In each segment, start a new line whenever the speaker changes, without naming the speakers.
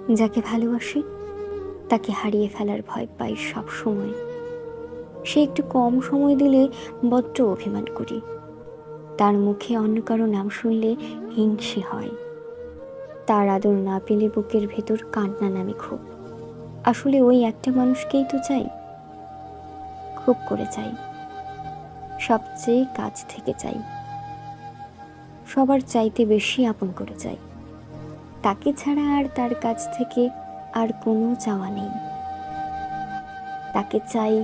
যাকে ভালোবাসি তাকে হারিয়ে ফেলার ভয় পাই সব সময়। সে একটু কম সময় দিলে বড্ড অভিমান করি। তার মুখে অন্য কারো নাম শুনলে হিংসে হয়। তার আদর না পেলে বুকের ভেতর কান্না নামে খুব। আসলে ওই একটা মানুষকেই তো চাই, খুব করে চাই, সবচেয়ে কাছ থেকে চাই, সবার চাইতে বেশি আপন করে চাই। তাকে ছাড়া আর তার কাছ থেকে আর কোনো চাওয়া নেই। তাকে চাই,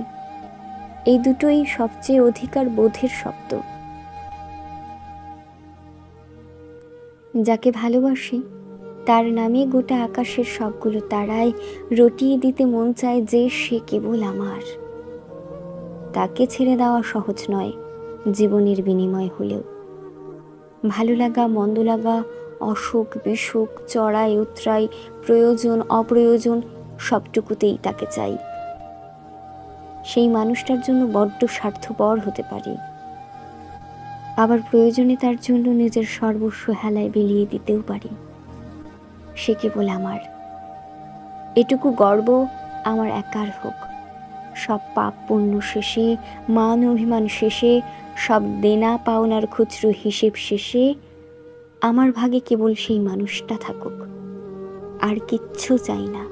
এই দুটোই সবচেয়ে অধিকার বোধের শব্দ। যাকে ভালোবাসি তার নামে গোটা আকাশের সবগুলো তারায় রটিয়ে দিতে মন চায় যে সে কেবল আমার। তাকে ছেড়ে দেওয়া সহজ নয় জীবনের বিনিময় হলেও। ভালো লাগা মন্দ লাগা, অসুখ বিসুখ, চড়াই উতরাই, প্রয়োজন অপ্রয়োজন, সবটুকুতেই তাকে চাই। সেই মানুষটার জন্য বড্ড স্বার্থপর হতে পারি, আবার প্রয়োজনে তার জন্য নিজের সর্বস্ব হেলায় বিলিয়ে দিতেও পারি। সে কেবল আমার, এটুকু গর্ব আমার একার হোক। সব পাপ পুণ্য শেষে, মান অভিমান শেষে, সব দেনা পাওনার খুচরো হিসেব শেষে আমার ভাগে কেবল সেই মানুষটা থাকুক, আর কিচ্ছু চাই না।